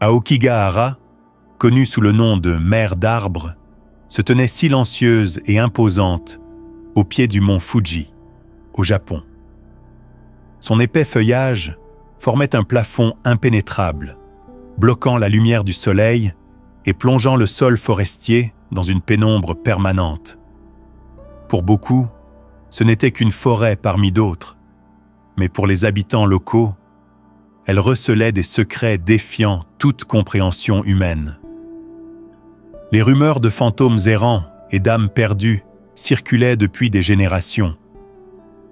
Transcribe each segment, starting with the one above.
Aokigahara, connue sous le nom de mer d'arbres, se tenait silencieuse et imposante au pied du mont Fuji, au Japon. Son épais feuillage formait un plafond impénétrable, bloquant la lumière du soleil et plongeant le sol forestier dans une pénombre permanente. Pour beaucoup, ce n'était qu'une forêt parmi d'autres, mais pour les habitants locaux, elle recelait des secrets défiant toute compréhension humaine. Les rumeurs de fantômes errants et d'âmes perdues circulaient depuis des générations.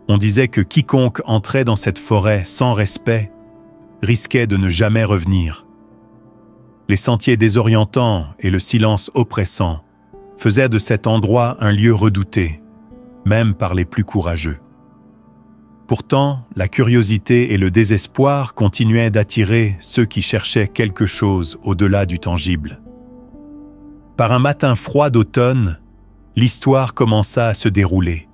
On disait que quiconque entrait dans cette forêt sans respect risquait de ne jamais revenir. Les sentiers désorientants et le silence oppressant faisaient de cet endroit un lieu redouté, même par les plus courageux. Pourtant, la curiosité et le désespoir continuaient d'attirer ceux qui cherchaient quelque chose au-delà du tangible. Par un matin froid d'automne, l'histoire commença à se dérouler.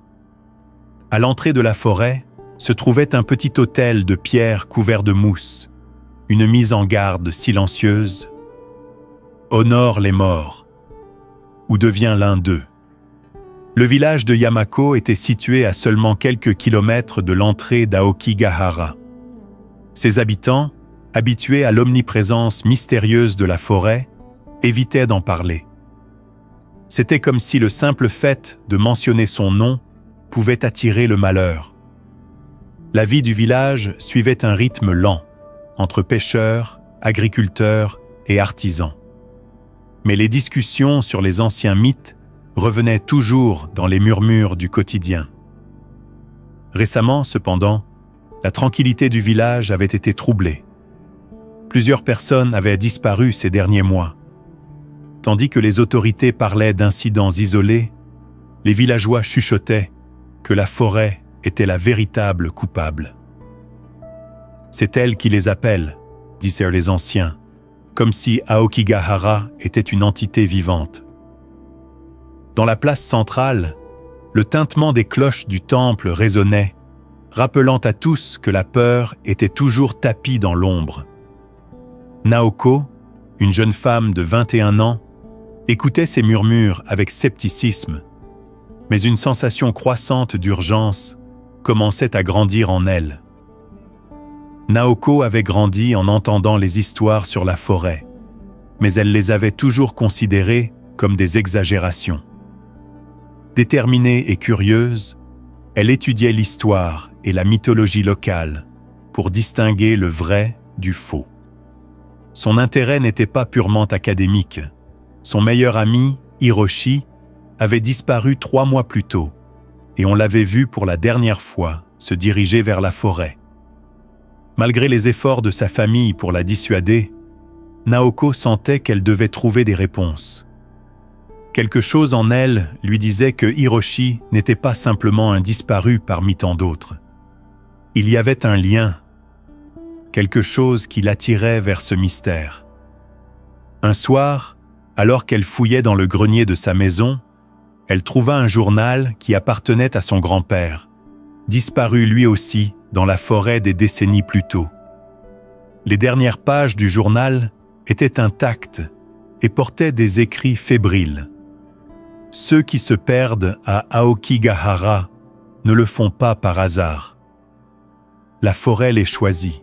À l'entrée de la forêt se trouvait un petit autel de pierre couvert de mousse, une mise en garde silencieuse. « Honore les morts » ou devient l'un d'eux. Le village de Yamako était situé à seulement quelques kilomètres de l'entrée d'Aokigahara. Ses habitants, habitués à l'omniprésence mystérieuse de la forêt, évitaient d'en parler. C'était comme si le simple fait de mentionner son nom pouvait attirer le malheur. La vie du village suivait un rythme lent, entre pêcheurs, agriculteurs et artisans. Mais les discussions sur les anciens mythes revenaient toujours dans les murmures du quotidien. Récemment, cependant, la tranquillité du village avait été troublée. Plusieurs personnes avaient disparu ces derniers mois. Tandis que les autorités parlaient d'incidents isolés, les villageois chuchotaient que la forêt était la véritable coupable. « C'est elle qui les appelle », disaient les anciens, comme si Aokigahara était une entité vivante. Dans la place centrale, le tintement des cloches du temple résonnait, rappelant à tous que la peur était toujours tapie dans l'ombre. Naoko, une jeune femme de 21 ans, écoutait ces murmures avec scepticisme, mais une sensation croissante d'urgence commençait à grandir en elle. Naoko avait grandi en entendant les histoires sur la forêt, mais elle les avait toujours considérées comme des exagérations. Déterminée et curieuse, elle étudiait l'histoire et la mythologie locale pour distinguer le vrai du faux. Son intérêt n'était pas purement académique. Son meilleur ami, Hiroshi, avait disparu 3 mois plus tôt, et on l'avait vu pour la dernière fois se diriger vers la forêt. Malgré les efforts de sa famille pour la dissuader, Naoko sentait qu'elle devait trouver des réponses. Quelque chose en elle lui disait que Hiroshi n'était pas simplement un disparu parmi tant d'autres. Il y avait un lien, quelque chose qui l'attirait vers ce mystère. Un soir, alors qu'elle fouillait dans le grenier de sa maison, elle trouva un journal qui appartenait à son grand-père, disparu lui aussi dans la forêt des décennies plus tôt. Les dernières pages du journal étaient intactes et portaient des écrits fébriles. Ceux qui se perdent à Aokigahara ne le font pas par hasard. La forêt les choisit.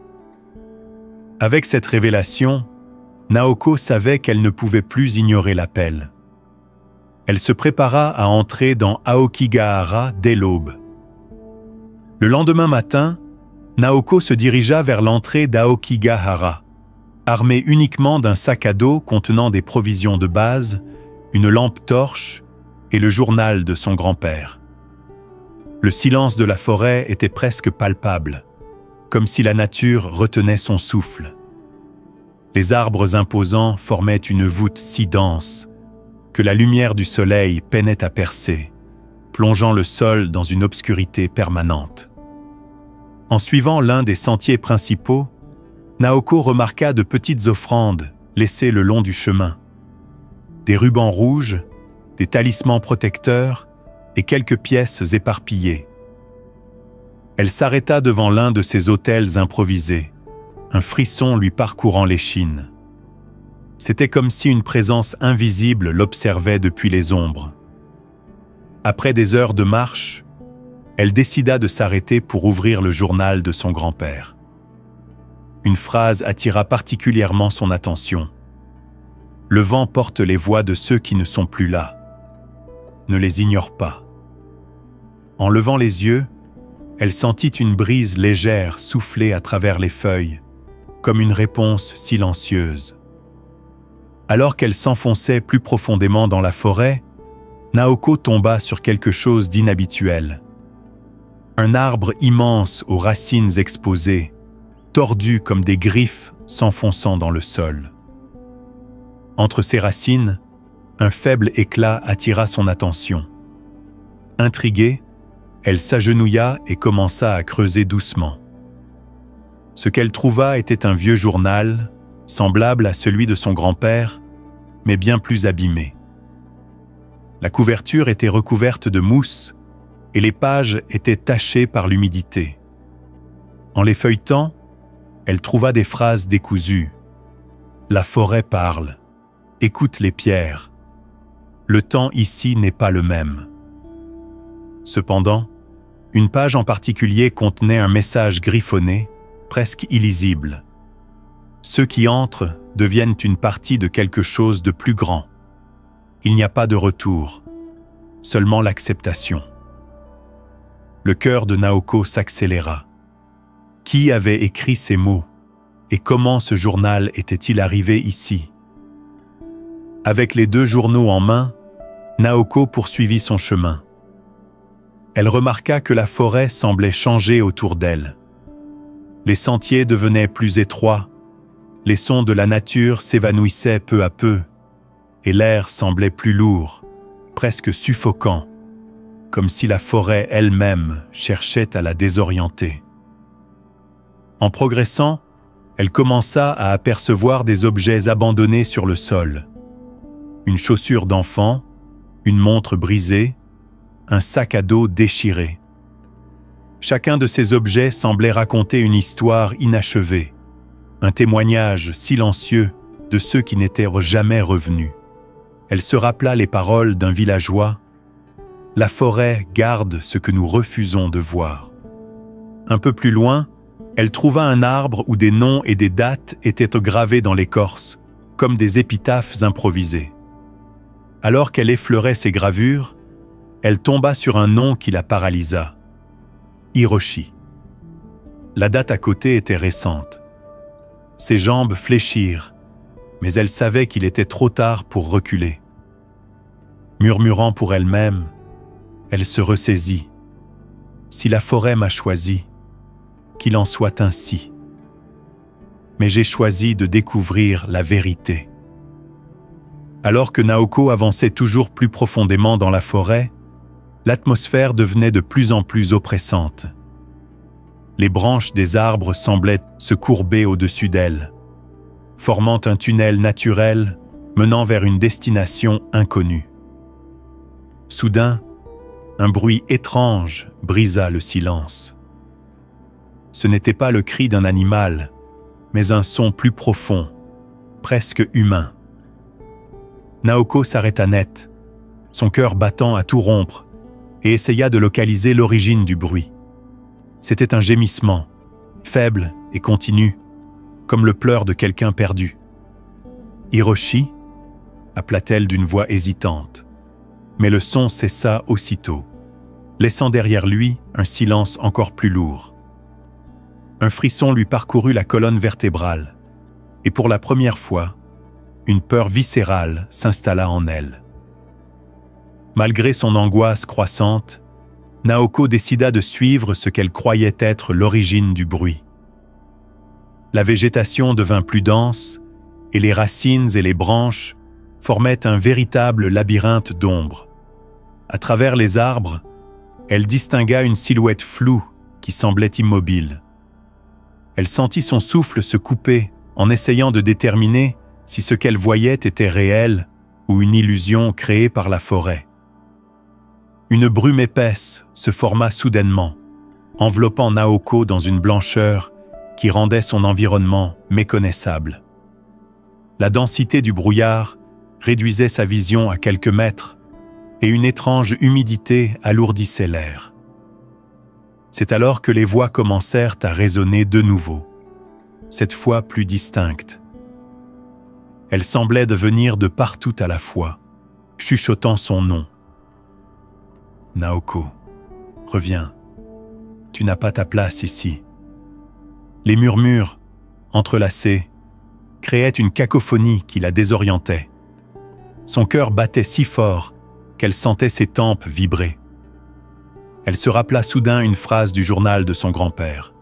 Avec cette révélation, Naoko savait qu'elle ne pouvait plus ignorer l'appel. Elle se prépara à entrer dans Aokigahara dès l'aube. Le lendemain matin, Naoko se dirigea vers l'entrée d'Aokigahara, armée uniquement d'un sac à dos contenant des provisions de base, une lampe torche et le journal de son grand-père. Le silence de la forêt était presque palpable, comme si la nature retenait son souffle. Les arbres imposants formaient une voûte si dense que la lumière du soleil peinait à percer, plongeant le sol dans une obscurité permanente. En suivant l'un des sentiers principaux, Naoko remarqua de petites offrandes laissées le long du chemin. Des rubans rouges, des talismans protecteurs et quelques pièces éparpillées. Elle s'arrêta devant l'un de ces autels improvisés, un frisson lui parcourant l'échine. C'était comme si une présence invisible l'observait depuis les ombres. Après des heures de marche, elle décida de s'arrêter pour ouvrir le journal de son grand-père. Une phrase attira particulièrement son attention. « Le vent porte les voix de ceux qui ne sont plus là. Ne les ignore pas. » En levant les yeux, elle sentit une brise légère souffler à travers les feuilles, comme une réponse silencieuse. Alors qu'elle s'enfonçait plus profondément dans la forêt, Naoko tomba sur quelque chose d'inhabituel. Un arbre immense aux racines exposées, tordu comme des griffes s'enfonçant dans le sol. Entre ses racines, un faible éclat attira son attention. Intriguée, elle s'agenouilla et commença à creuser doucement. Ce qu'elle trouva était un vieux journal, semblable à celui de son grand-père, mais bien plus abîmé. La couverture était recouverte de mousse et les pages étaient tachées par l'humidité. En les feuilletant, elle trouva des phrases décousues. « La forêt parle. Écoute les pierres. Le temps ici n'est pas le même. » Cependant, une page en particulier contenait un message griffonné, presque illisible. Ceux qui entrent deviennent une partie de quelque chose de plus grand. Il n'y a pas de retour, seulement l'acceptation. Le cœur de Naoko s'accéléra. Qui avait écrit ces mots? Et comment ce journal était-il arrivé ici? Avec les 2 journaux en main, Naoko poursuivit son chemin. Elle remarqua que la forêt semblait changer autour d'elle. Les sentiers devenaient plus étroits, les sons de la nature s'évanouissaient peu à peu, et l'air semblait plus lourd, presque suffocant, comme si la forêt elle-même cherchait à la désorienter. En progressant, elle commença à apercevoir des objets abandonnés sur le sol. Une chaussure d'enfant, une montre brisée, un sac à dos déchiré. Chacun de ces objets semblait raconter une histoire inachevée, un témoignage silencieux de ceux qui n'étaient jamais revenus. Elle se rappela les paroles d'un villageois « La forêt garde ce que nous refusons de voir ». Un peu plus loin, elle trouva un arbre où des noms et des dates étaient gravés dans l'écorce, comme des épitaphes improvisées. Alors qu'elle effleurait ces gravures, elle tomba sur un nom qui la paralysa. Hiroshi. La date à côté était récente. Ses jambes fléchirent, mais elle savait qu'il était trop tard pour reculer. Murmurant pour elle-même, elle se ressaisit. Si la forêt m'a choisi, qu'il en soit ainsi. Mais j'ai choisi de découvrir la vérité. Alors que Naoko avançait toujours plus profondément dans la forêt, l'atmosphère devenait de plus en plus oppressante. Les branches des arbres semblaient se courber au-dessus d'elle, formant un tunnel naturel menant vers une destination inconnue. Soudain, un bruit étrange brisa le silence. Ce n'était pas le cri d'un animal, mais un son plus profond, presque humain. Naoko s'arrêta net, son cœur battant à tout rompre, et essaya de localiser l'origine du bruit. C'était un gémissement, faible et continu, comme le pleur de quelqu'un perdu. « Hiroshi » appela-t-elle d'une voix hésitante. Mais le son cessa aussitôt, laissant derrière lui un silence encore plus lourd. Un frisson lui parcourut la colonne vertébrale, et pour la première fois, une peur viscérale s'installa en elle. Malgré son angoisse croissante, Naoko décida de suivre ce qu'elle croyait être l'origine du bruit. La végétation devint plus dense, et les racines et les branches formaient un véritable labyrinthe d'ombres. À travers les arbres, elle distingua une silhouette floue qui semblait immobile. Elle sentit son souffle se couper en essayant de déterminer si ce qu'elle voyait était réel ou une illusion créée par la forêt. Une brume épaisse se forma soudainement, enveloppant Naoko dans une blancheur qui rendait son environnement méconnaissable. La densité du brouillard réduisait sa vision à quelques mètres et une étrange humidité alourdissait l'air. C'est alors que les voix commencèrent à résonner de nouveau, cette fois plus distinctes. Elles semblaient venir de partout à la fois, chuchotant son nom. « Naoko, reviens, tu n'as pas ta place ici. » Les murmures, entrelacés, créaient une cacophonie qui la désorientait. Son cœur battait si fort qu'elle sentait ses tempes vibrer. Elle se rappela soudain une phrase du journal de son grand-père.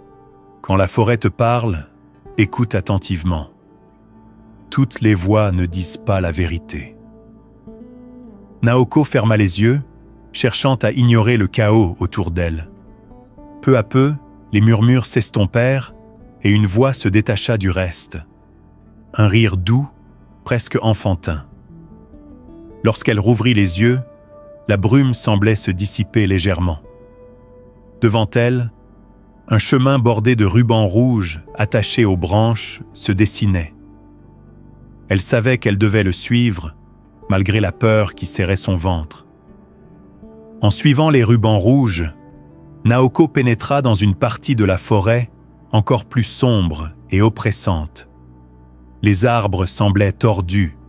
« Quand la forêt te parle, écoute attentivement. Toutes les voix ne disent pas la vérité. » Naoko ferma les yeux, cherchant à ignorer le chaos autour d'elle. Peu à peu, les murmures s'estompèrent et une voix se détacha du reste. Un rire doux, presque enfantin. Lorsqu'elle rouvrit les yeux, la brume semblait se dissiper légèrement. Devant elle, un chemin bordé de rubans rouges attachés aux branches se dessinait. Elle savait qu'elle devait le suivre, malgré la peur qui serrait son ventre. En suivant les rubans rouges, Naoko pénétra dans une partie de la forêt encore plus sombre et oppressante. Les arbres semblaient tordus,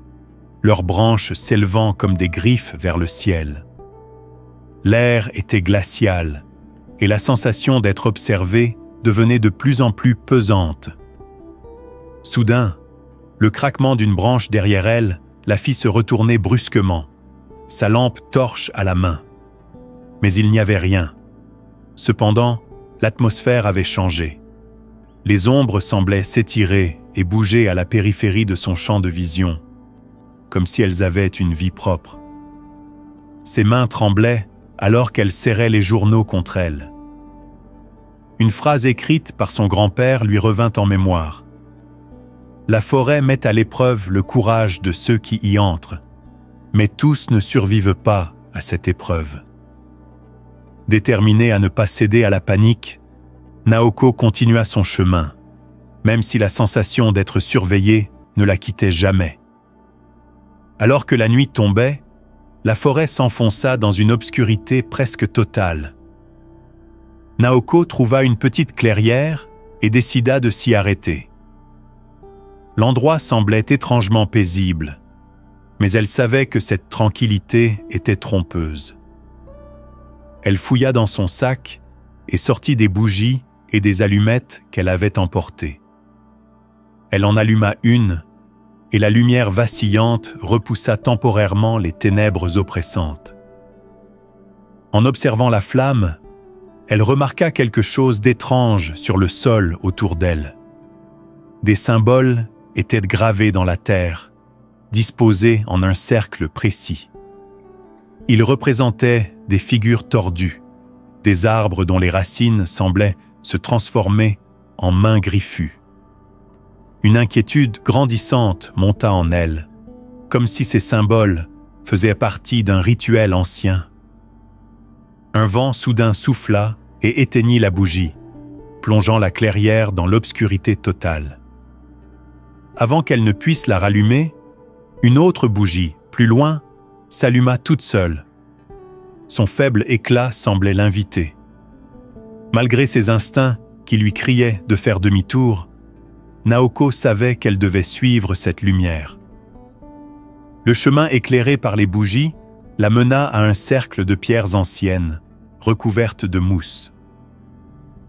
leurs branches s'élevant comme des griffes vers le ciel. L'air était glacial, et la sensation d'être observée devenait de plus en plus pesante. Soudain, le craquement d'une branche derrière elle la fit se retourner brusquement, sa lampe torche à la main. Mais il n'y avait rien. Cependant, l'atmosphère avait changé. Les ombres semblaient s'étirer et bouger à la périphérie de son champ de vision, comme si elles avaient une vie propre. Ses mains tremblaient alors qu'elle serrait les journaux contre elle. Une phrase écrite par son grand-père lui revint en mémoire. « La forêt met à l'épreuve le courage de ceux qui y entrent, mais tous ne survivent pas à cette épreuve. » Déterminée à ne pas céder à la panique, Naoko continua son chemin, même si la sensation d'être surveillée ne la quittait jamais. Alors que la nuit tombait, la forêt s'enfonça dans une obscurité presque totale. Naoko trouva une petite clairière et décida de s'y arrêter. L'endroit semblait étrangement paisible, mais elle savait que cette tranquillité était trompeuse. Elle fouilla dans son sac et sortit des bougies et des allumettes qu'elle avait emportées. Elle en alluma une, et la lumière vacillante repoussa temporairement les ténèbres oppressantes. En observant la flamme, elle remarqua quelque chose d'étrange sur le sol autour d'elle. Des symboles étaient gravés dans la terre, disposés en un cercle précis. Ils représentaient des figures tordues, des arbres dont les racines semblaient se transformer en mains griffues. Une inquiétude grandissante monta en elle, comme si ces symboles faisaient partie d'un rituel ancien. Un vent soudain souffla et éteignit la bougie, plongeant la clairière dans l'obscurité totale. Avant qu'elle ne puisse la rallumer, une autre bougie, plus loin, s'alluma toute seule. Son faible éclat semblait l'inviter. Malgré ses instincts qui lui criaient de faire demi-tour, Naoko savait qu'elle devait suivre cette lumière. Le chemin éclairé par les bougies la mena à un cercle de pierres anciennes, recouvertes de mousse.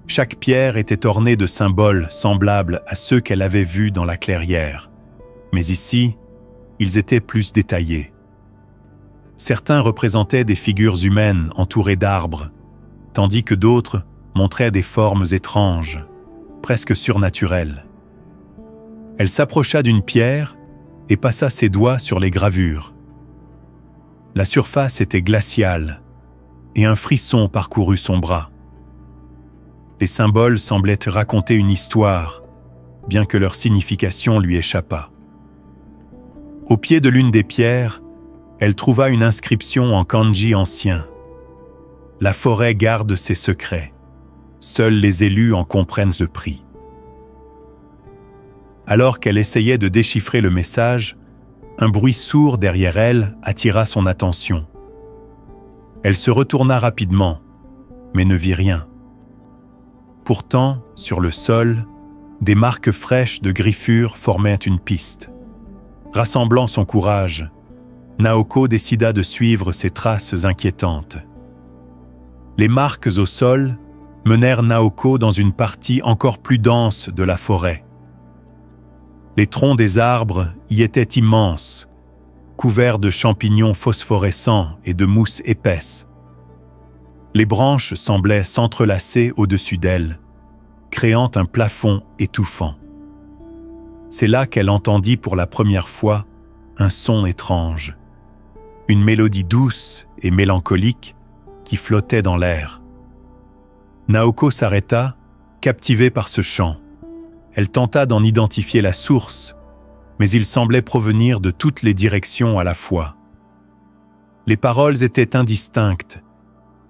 Chaque pierre était ornée de symboles semblables à ceux qu'elle avait vus dans la clairière, mais ici, ils étaient plus détaillés. Certains représentaient des figures humaines entourées d'arbres, tandis que d'autres montraient des formes étranges, presque surnaturelles. Elle s'approcha d'une pierre et passa ses doigts sur les gravures. La surface était glaciale et un frisson parcourut son bras. Les symboles semblaient raconter une histoire, bien que leur signification lui échappât. Au pied de l'une des pierres, elle trouva une inscription en kanji ancien. « La forêt garde ses secrets. Seuls les élus en comprennent le prix. » Alors qu'elle essayait de déchiffrer le message, un bruit sourd derrière elle attira son attention. Elle se retourna rapidement, mais ne vit rien. Pourtant, sur le sol, des marques fraîches de griffures formaient une piste. Rassemblant son courage, Naoko décida de suivre ces traces inquiétantes. Les marques au sol menèrent Naoko dans une partie encore plus dense de la forêt. Les troncs des arbres y étaient immenses, couverts de champignons phosphorescents et de mousse épaisse. Les branches semblaient s'entrelacer au-dessus d'elle, créant un plafond étouffant. C'est là qu'elle entendit pour la première fois un son étrange, une mélodie douce et mélancolique qui flottait dans l'air. Naoko s'arrêta, captivée par ce chant. Elle tenta d'en identifier la source, mais il semblait provenir de toutes les directions à la fois. Les paroles étaient indistinctes,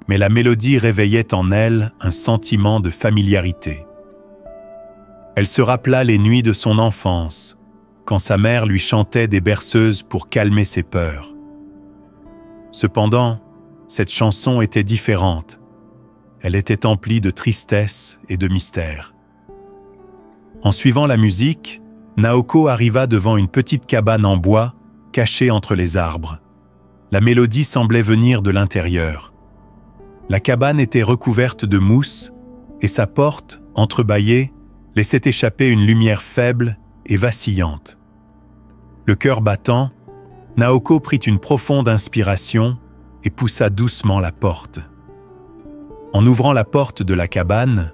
mais la mélodie réveillait en elle un sentiment de familiarité. Elle se rappela les nuits de son enfance, quand sa mère lui chantait des berceuses pour calmer ses peurs. Cependant, cette chanson était différente. Elle était emplie de tristesse et de mystère. En suivant la musique, Naoko arriva devant une petite cabane en bois, cachée entre les arbres. La mélodie semblait venir de l'intérieur. La cabane était recouverte de mousse et sa porte, entrebâillée, laissait échapper une lumière faible et vacillante. Le cœur battant, Naoko prit une profonde inspiration et poussa doucement la porte. En ouvrant la porte de la cabane,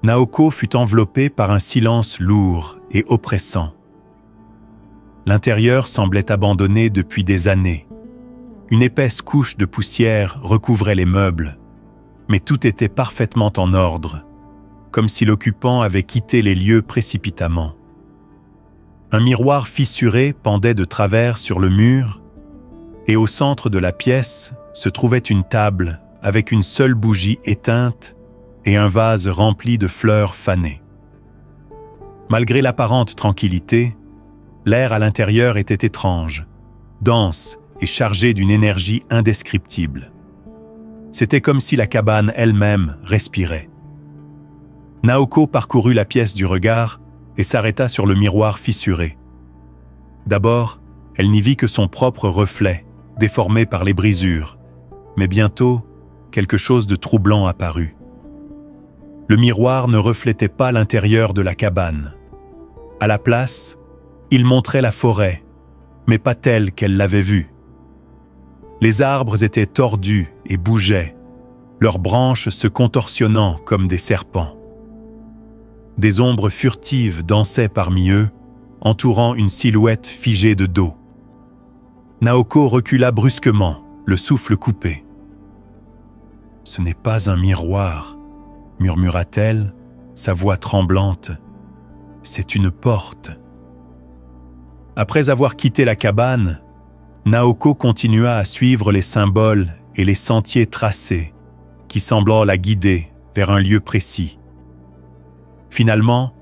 Naoko fut enveloppée par un silence lourd et oppressant. L'intérieur semblait abandonné depuis des années. Une épaisse couche de poussière recouvrait les meubles, mais tout était parfaitement en ordre, comme si l'occupant avait quitté les lieux précipitamment. Un miroir fissuré pendait de travers sur le mur, et au centre de la pièce se trouvait une table avec une seule bougie éteinte et un vase rempli de fleurs fanées. Malgré l'apparente tranquillité, l'air à l'intérieur était étrange, dense et chargé d'une énergie indescriptible. C'était comme si la cabane elle-même respirait. Naoko parcourut la pièce du regard et s'arrêta sur le miroir fissuré. D'abord, elle n'y vit que son propre reflet, déformé par les brisures, mais bientôt, quelque chose de troublant apparut. Le miroir ne reflétait pas l'intérieur de la cabane. À la place, il montrait la forêt, mais pas telle qu'elle l'avait vue. Les arbres étaient tordus et bougeaient, leurs branches se contorsionnant comme des serpents. Des ombres furtives dansaient parmi eux, entourant une silhouette figée de dos. Naoko recula brusquement, le souffle coupé. « Ce n'est pas un miroir », murmura-t-elle, sa voix tremblante. « C'est une porte. » Après avoir quitté la cabane, Naoko continua à suivre les symboles et les sentiers tracés, qui semblaient la guider vers un lieu précis. Finalement,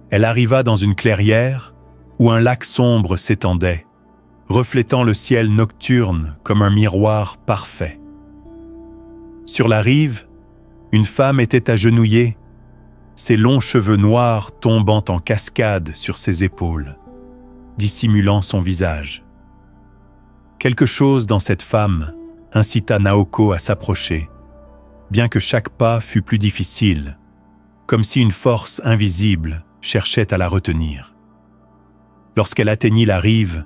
elle arriva dans une clairière où un lac sombre s'étendait, reflétant le ciel nocturne comme un miroir parfait. Sur la rive, une femme était agenouillée, ses longs cheveux noirs tombant en cascade sur ses épaules, dissimulant son visage. Quelque chose dans cette femme incita Naoko à s'approcher, bien que chaque pas fût plus difficile, comme si une force invisible cherchait à la retenir. Lorsqu'elle atteignit la rive,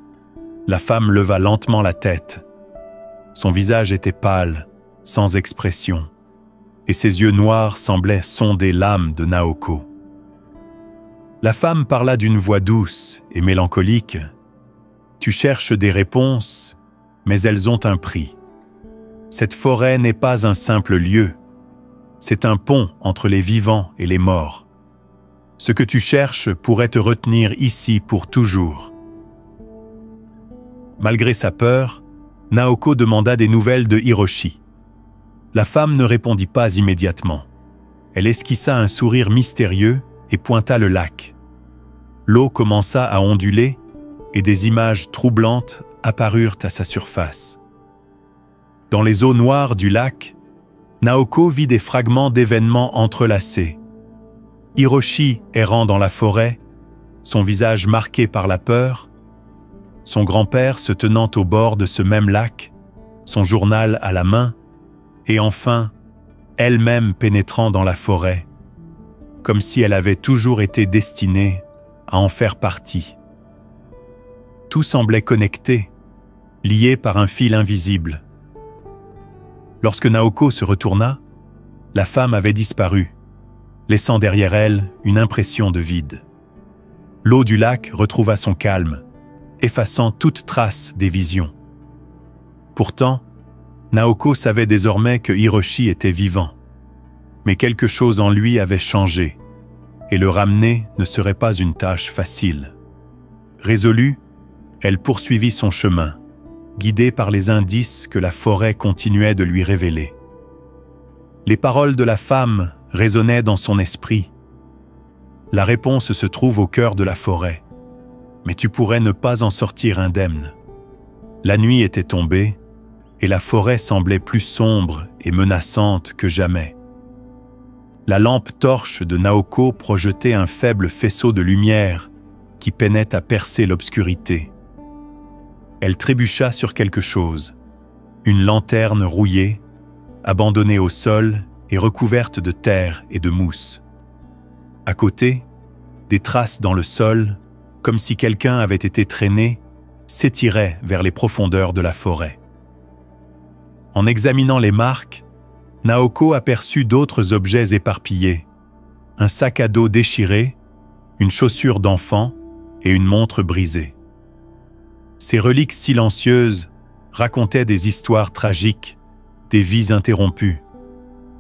la femme leva lentement la tête. Son visage était pâle, sans expression, et ses yeux noirs semblaient sonder l'âme de Naoko. La femme parla d'une voix douce et mélancolique. « Tu cherches des réponses, mais elles ont un prix. Cette forêt n'est pas un simple lieu. C'est un pont entre les vivants et les morts. Ce que tu cherches pourrait te retenir ici pour toujours. » Malgré sa peur, Naoko demanda des nouvelles de Hiroshi. La femme ne répondit pas immédiatement. Elle esquissa un sourire mystérieux et pointa le lac. l'eau commença à onduler et des images troublantes apparurent à sa surface. Dans les eaux noires du lac, Naoko vit des fragments d'événements entrelacés. Hiroshi errant dans la forêt, son visage marqué par la peur, son grand-père se tenant au bord de ce même lac, son journal à la main, et enfin, elle-même pénétrant dans la forêt, comme si elle avait toujours été destinée à en faire partie. Tout semblait connecté, lié par un fil invisible. Lorsque Naoko se retourna, la femme avait disparu, laissant derrière elle une impression de vide. L'eau du lac retrouva son calme, effaçant toute trace des visions. Pourtant, Naoko savait désormais que Hiroshi était vivant. Mais quelque chose en lui avait changé, et le ramener ne serait pas une tâche facile. Résolue, elle poursuivit son chemin, guidée par les indices que la forêt continuait de lui révéler. Les paroles de la femme résonnaient dans son esprit. La réponse se trouve au cœur de la forêt, mais tu pourrais ne pas en sortir indemne. La nuit était tombée, et la forêt semblait plus sombre et menaçante que jamais. La lampe torche de Naoko projetait un faible faisceau de lumière qui peinait à percer l'obscurité. Elle trébucha sur quelque chose, une lanterne rouillée, abandonnée au sol et recouverte de terre et de mousse. À côté, des traces dans le sol, comme si quelqu'un avait été traîné, s'étiraient vers les profondeurs de la forêt. En examinant les marques, Naoko aperçut d'autres objets éparpillés, un sac à dos déchiré, une chaussure d'enfant et une montre brisée. Ces reliques silencieuses racontaient des histoires tragiques, des vies interrompues.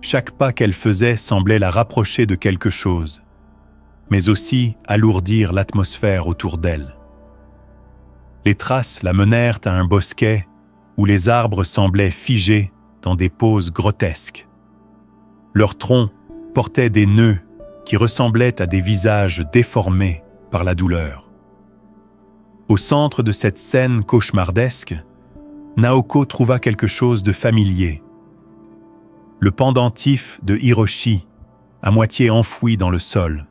Chaque pas qu'elle faisait semblait la rapprocher de quelque chose, mais aussi alourdir l'atmosphère autour d'elle. Les traces la menèrent à un bosquet où les arbres semblaient figés dans des poses grotesques. Leurs troncs portaient des nœuds qui ressemblaient à des visages déformés par la douleur. Au centre de cette scène cauchemardesque, Naoko trouva quelque chose de familier. Le pendentif de Hiroshi, à moitié enfoui dans le sol.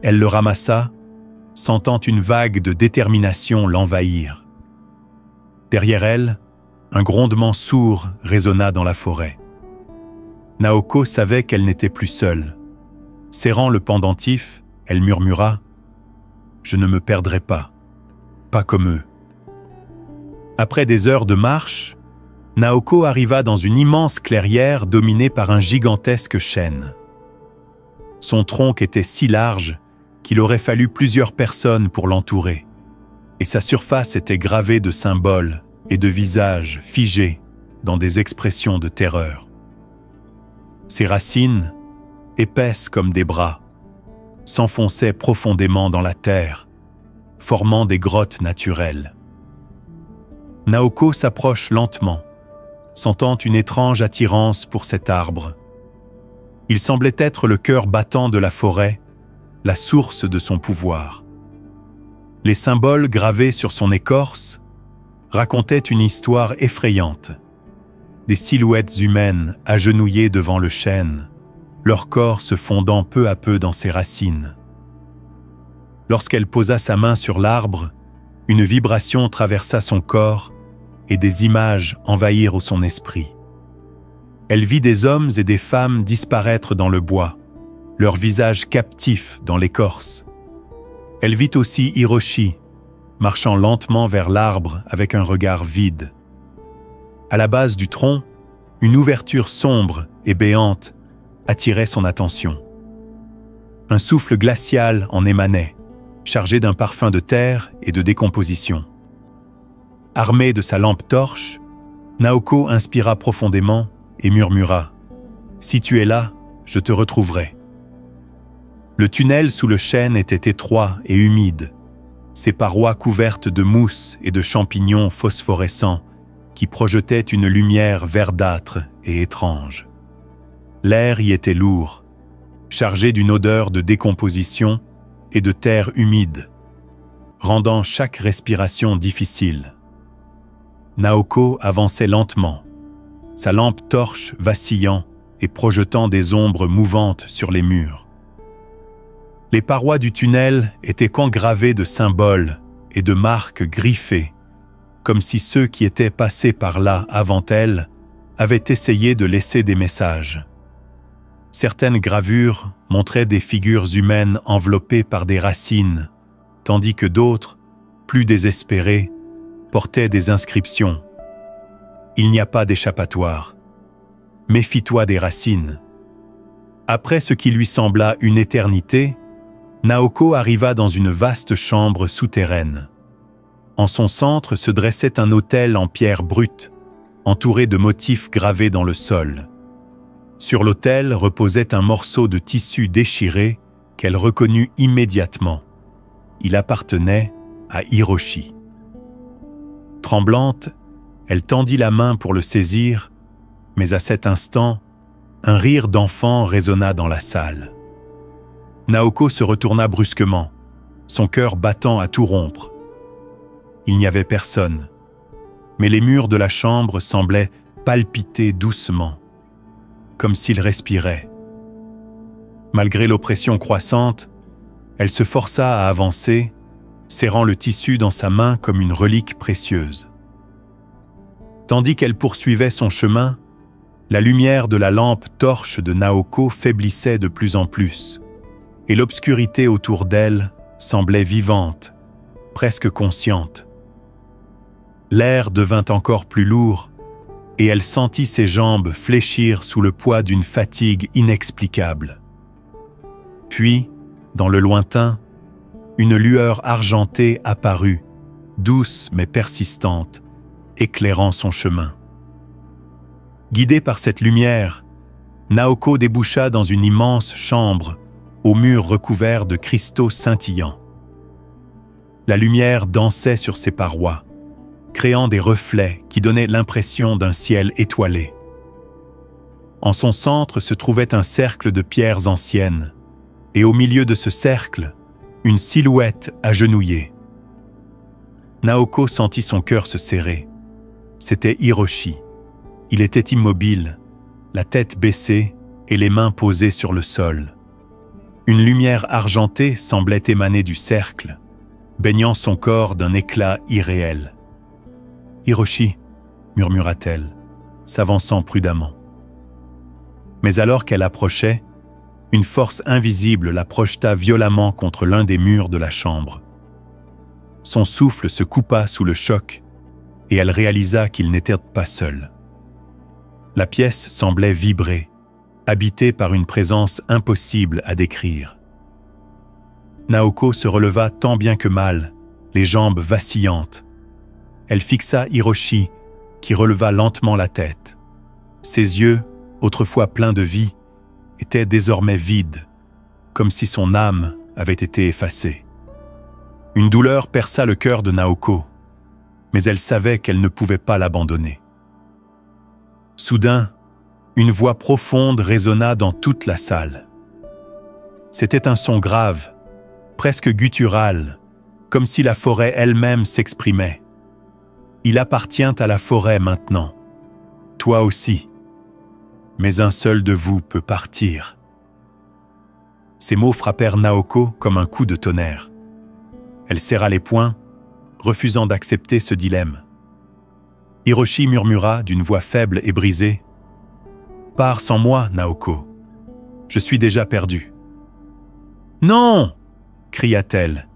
Elle le ramassa, sentant une vague de détermination l'envahir. Derrière elle, un grondement sourd résonna dans la forêt. Naoko savait qu'elle n'était plus seule. Serrant le pendentif, elle murmura « Je ne me perdrai pas, pas comme eux ». Après des heures de marche, Naoko arriva dans une immense clairière dominée par un gigantesque chêne. Son tronc était si large qu'il aurait fallu plusieurs personnes pour l'entourer, et sa surface était gravée de symboles et de visages figés dans des expressions de terreur. Ses racines, épaisses comme des bras, s'enfonçaient profondément dans la terre, formant des grottes naturelles. Naoko s'approche lentement, sentant une étrange attirance pour cet arbre. Il semblait être le cœur battant de la forêt, la source de son pouvoir. Les symboles gravés sur son écorce racontaient une histoire effrayante. Des silhouettes humaines agenouillées devant le chêne, leur corps se fondant peu à peu dans ses racines. Lorsqu'elle posa sa main sur l'arbre, une vibration traversa son corps et des images envahirent son esprit. Elle vit des hommes et des femmes disparaître dans le bois, leurs visages captifs dans l'écorce. Elle vit aussi Hiroshi, marchant lentement vers l'arbre avec un regard vide. À la base du tronc, une ouverture sombre et béante attirait son attention. Un souffle glacial en émanait, chargé d'un parfum de terre et de décomposition. Armée de sa lampe torche, Naoko inspira profondément et murmura « Si tu es là, je te retrouverai ». Le tunnel sous le chêne était étroit et humide, ses parois couvertes de mousse et de champignons phosphorescents qui projetaient une lumière verdâtre et étrange. L'air y était lourd, chargé d'une odeur de décomposition et de terre humide, rendant chaque respiration difficile. Naoko avançait lentement, sa lampe torche vacillant et projetant des ombres mouvantes sur les murs. Les parois du tunnel étaient qu'engravées de symboles et de marques griffées, comme si ceux qui étaient passés par là avant elle avaient essayé de laisser des messages. Certaines gravures montraient des figures humaines enveloppées par des racines, tandis que d'autres, plus désespérées, portaient des inscriptions. Il n'y a pas d'échappatoire. Méfie-toi des racines. Après ce qui lui sembla une éternité, Naoko arriva dans une vaste chambre souterraine. En son centre se dressait un autel en pierre brute, entouré de motifs gravés dans le sol. Sur l'autel reposait un morceau de tissu déchiré qu'elle reconnut immédiatement. Il appartenait à Hiroshi. Tremblante, elle tendit la main pour le saisir, mais à cet instant, un rire d'enfant résonna dans la salle. Naoko se retourna brusquement, son cœur battant à tout rompre. Il n'y avait personne, mais les murs de la chambre semblaient palpiter doucement, comme s'ils respiraient. Malgré l'oppression croissante, elle se força à avancer, serrant le tissu dans sa main comme une relique précieuse. Tandis qu'elle poursuivait son chemin, la lumière de la lampe torche de Naoko faiblissait de plus en plus, et l'obscurité autour d'elle semblait vivante, presque consciente. L'air devint encore plus lourd, et elle sentit ses jambes fléchir sous le poids d'une fatigue inexplicable. Puis, dans le lointain, une lueur argentée apparut, douce mais persistante, éclairant son chemin. Guidée par cette lumière, Naoko déboucha dans une immense chambre, aux murs recouverts de cristaux scintillants. La lumière dansait sur ses parois, créant des reflets qui donnaient l'impression d'un ciel étoilé. En son centre se trouvait un cercle de pierres anciennes, et au milieu de ce cercle, une silhouette agenouillée. Naoko sentit son cœur se serrer. C'était Hiroshi. Il était immobile, la tête baissée et les mains posées sur le sol. Une lumière argentée semblait émaner du cercle, baignant son corps d'un éclat irréel. « Hiroshi » murmura-t-elle, s'avançant prudemment. Mais alors qu'elle approchait, une force invisible la projeta violemment contre l'un des murs de la chambre. Son souffle se coupa sous le choc, et elle réalisa qu'il n'était pas seul. La pièce semblait vibrer, habitée par une présence impossible à décrire. Naoko se releva tant bien que mal, les jambes vacillantes. Elle fixa Hiroshi, qui releva lentement la tête. Ses yeux, autrefois pleins de vie, étaient désormais vides, comme si son âme avait été effacée. Une douleur perça le cœur de Naoko, mais elle savait qu'elle ne pouvait pas l'abandonner. Soudain, une voix profonde résonna dans toute la salle. C'était un son grave, presque guttural, comme si la forêt elle-même s'exprimait. Il appartient à la forêt maintenant. Toi aussi. Mais un seul de vous peut partir. Ces mots frappèrent Naoko comme un coup de tonnerre. Elle serra les poings, refusant d'accepter ce dilemme. Hiroshi murmura d'une voix faible et brisée. « Pars sans moi, Naoko. Je suis déjà perdue. »« Non !» cria-t-elle,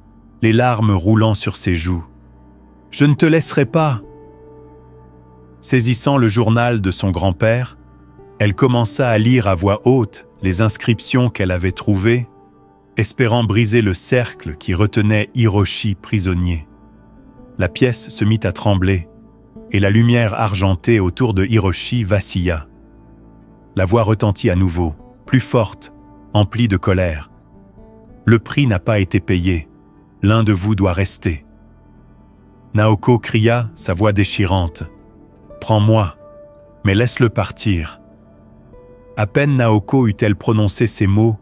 les larmes roulant sur ses joues. « Je ne te laisserai pas !» Saisissant le journal de son grand-père, elle commença à lire à voix haute les inscriptions qu'elle avait trouvées, espérant briser le cercle qui retenait Hiroshi prisonnier. La pièce se mit à trembler, et la lumière argentée autour de Hiroshi vacilla. La voix retentit à nouveau, plus forte, emplie de colère. « Le prix n'a pas été payé. L'un de vous doit rester. » Naoko cria, sa voix déchirante. « Prends-moi, mais laisse-le partir. » À peine Naoko eut-elle prononcé ces mots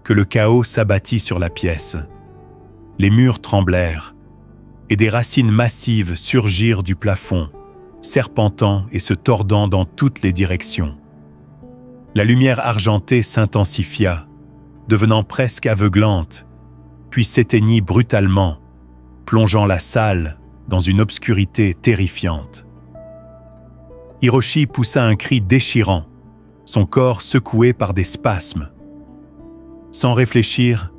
que le chaos s'abattit sur la pièce. les murs tremblèrent, et des racines massives surgirent du plafond, serpentant et se tordant dans toutes les directions. La lumière argentée s'intensifia, devenant presque aveuglante, puis s'éteignit brutalement, plongeant la salle dans une obscurité terrifiante. Hiroshi poussa un cri déchirant, son corps secoué par des spasmes. Sans réfléchir,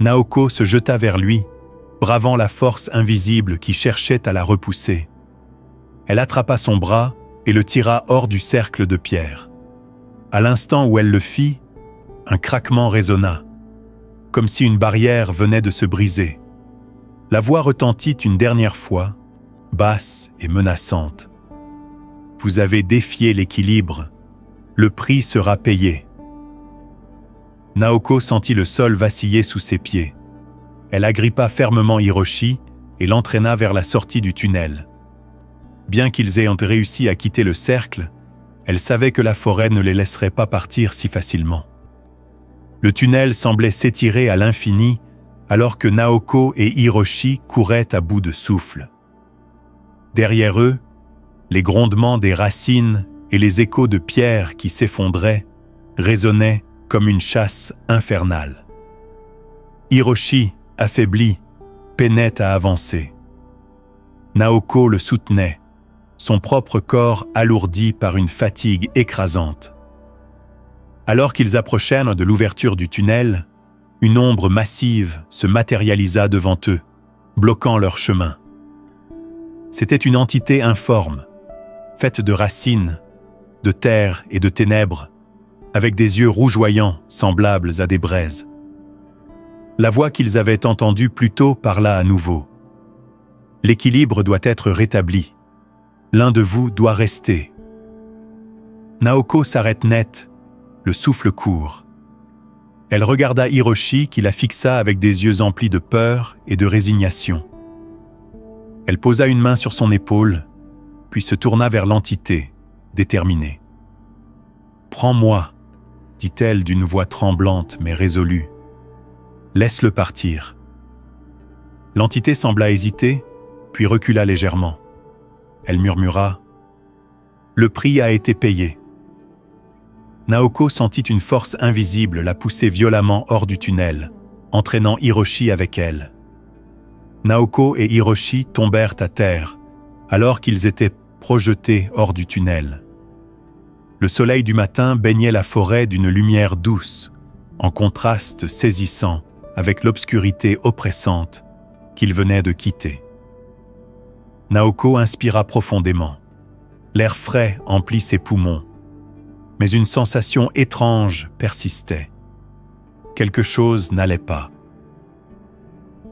Naoko se jeta vers lui, bravant la force invisible qui cherchait à la repousser. Elle attrapa son bras et le tira hors du cercle de pierre. À l'instant où elle le fit, un craquement résonna, comme si une barrière venait de se briser. La voix retentit une dernière fois, basse et menaçante. « Vous avez défié l'équilibre. Le prix sera payé. » Naoko sentit le sol vaciller sous ses pieds. Elle agrippa fermement Hiroshi et l'entraîna vers la sortie du tunnel. Bien qu'ils aient réussi à quitter le cercle, elle savait que la forêt ne les laisserait pas partir si facilement. Le tunnel semblait s'étirer à l'infini alors que Naoko et Hiroshi couraient à bout de souffle. Derrière eux, les grondements des racines et les échos de pierres qui s'effondraient résonnaient comme une chasse infernale. Hiroshi, affaibli, peinait à avancer. Naoko le soutenait, son propre corps alourdi par une fatigue écrasante. Alors qu'ils approchèrent de l'ouverture du tunnel, une ombre massive se matérialisa devant eux, bloquant leur chemin. C'était une entité informe, faite de racines, de terre et de ténèbres, avec des yeux rougeoyants semblables à des braises. La voix qu'ils avaient entendue plus tôt parla à nouveau. « L'équilibre doit être rétabli. L'un de vous doit rester. » Naoko s'arrête net, le souffle court. Elle regarda Hiroshi qui la fixa avec des yeux emplis de peur et de résignation. Elle posa une main sur son épaule, puis se tourna vers l'entité, déterminée. « Prends-moi, » dit-elle d'une voix tremblante mais résolue. « Laisse-le partir. » L'entité sembla hésiter, puis recula légèrement. Elle murmura « Le prix a été payé. » Naoko sentit une force invisible la pousser violemment hors du tunnel, entraînant Hiroshi avec elle. Naoko et Hiroshi tombèrent à terre, alors qu'ils étaient projetés hors du tunnel. Le soleil du matin baignait la forêt d'une lumière douce, en contraste saisissant avec l'obscurité oppressante qu'il venait de quitter. Naoko inspira profondément. L'air frais emplit ses poumons, mais une sensation étrange persistait. Quelque chose n'allait pas.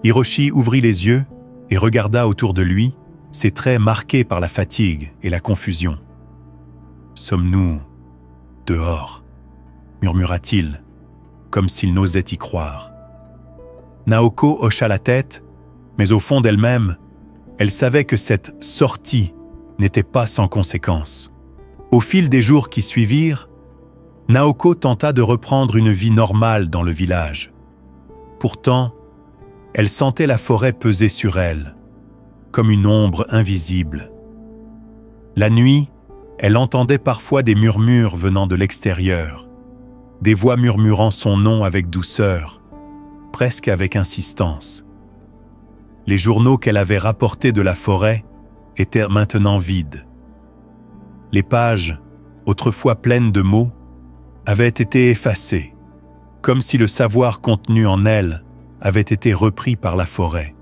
Hiroshi ouvrit les yeux et regarda autour de lui, ses traits marqués par la fatigue et la confusion. « Sommes-nous dehors ?» murmura-t-il, comme s'il n'osait y croire. Naoko hocha la tête, mais au fond d'elle-même, elle savait que cette sortie n'était pas sans conséquences. Au fil des jours qui suivirent, Naoko tenta de reprendre une vie normale dans le village. Pourtant, elle sentait la forêt peser sur elle, comme une ombre invisible. La nuit, elle entendait parfois des murmures venant de l'extérieur, des voix murmurant son nom avec douceur, presque avec insistance. Les journaux qu'elle avait rapportés de la forêt étaient maintenant vides. Les pages, autrefois pleines de mots, avaient été effacées, comme si le savoir contenu en elle avait été repris par la forêt.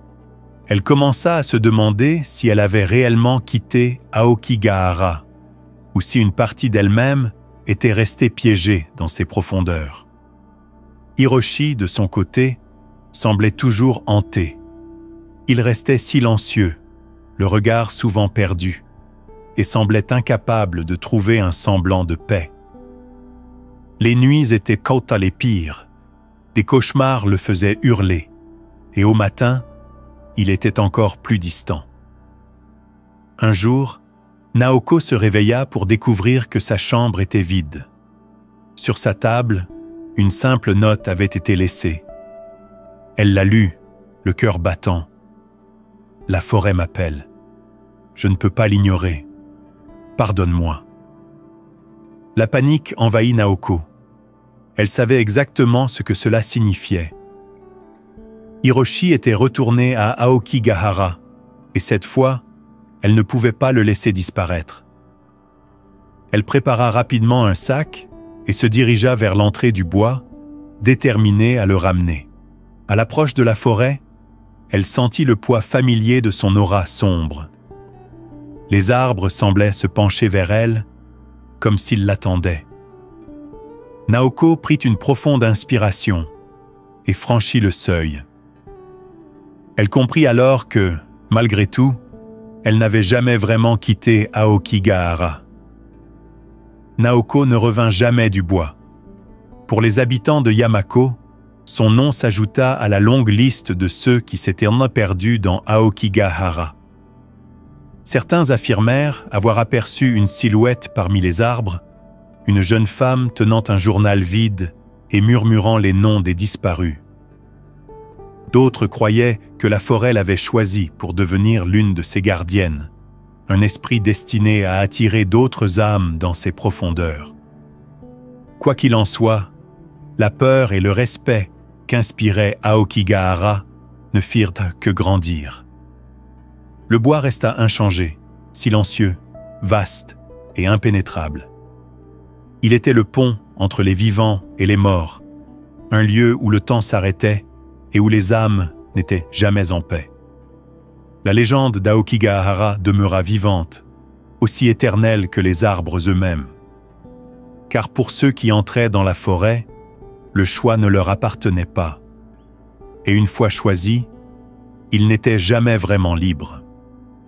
Elle commença à se demander si elle avait réellement quitté Aokigahara, ou si une partie d'elle-même était restée piégée dans ses profondeurs. Hiroshi, de son côté, semblait toujours hanté. Il restait silencieux, le regard souvent perdu, et semblait incapable de trouver un semblant de paix. Les nuits étaient quant à les pires, des cauchemars le faisaient hurler, et au matin, il était encore plus distant. Un jour, Naoko se réveilla pour découvrir que sa chambre était vide. Sur sa table, une simple note avait été laissée. Elle la lut, le cœur battant. La forêt m'appelle. Je ne peux pas l'ignorer. Pardonne-moi. La panique envahit Naoko. Elle savait exactement ce que cela signifiait. Hiroshi était retourné à Aokigahara, et cette fois, elle ne pouvait pas le laisser disparaître. Elle prépara rapidement un sac et se dirigea vers l'entrée du bois, déterminée à le ramener. À l'approche de la forêt, elle sentit le poids familier de son aura sombre. Les arbres semblaient se pencher vers elle, comme s'ils l'attendaient. Naoko prit une profonde inspiration et franchit le seuil. Elle comprit alors que, malgré tout, elle n'avait jamais vraiment quitté Aokigahara. Naoko ne revint jamais du bois. Pour les habitants de Yamako, son nom s'ajouta à la longue liste de ceux qui s'étaient perdus dans Aokigahara. Certains affirmèrent avoir aperçu une silhouette parmi les arbres, une jeune femme tenant un journal vide et murmurant les noms des disparus. D'autres croyaient que la forêt l'avait choisie pour devenir l'une de ses gardiennes, un esprit destiné à attirer d'autres âmes dans ses profondeurs. Quoi qu'il en soit, la peur et le respect qu'inspirait Aokigahara ne firent que grandir. Le bois resta inchangé, silencieux, vaste et impénétrable. Il était le pont entre les vivants et les morts, un lieu où le temps s'arrêtait et où les âmes n'étaient jamais en paix. La légende d'Aokigahara demeura vivante, aussi éternelle que les arbres eux-mêmes. Car pour ceux qui entraient dans la forêt, le choix ne leur appartenait pas. Et une fois choisis, ils n'étaient jamais vraiment libres.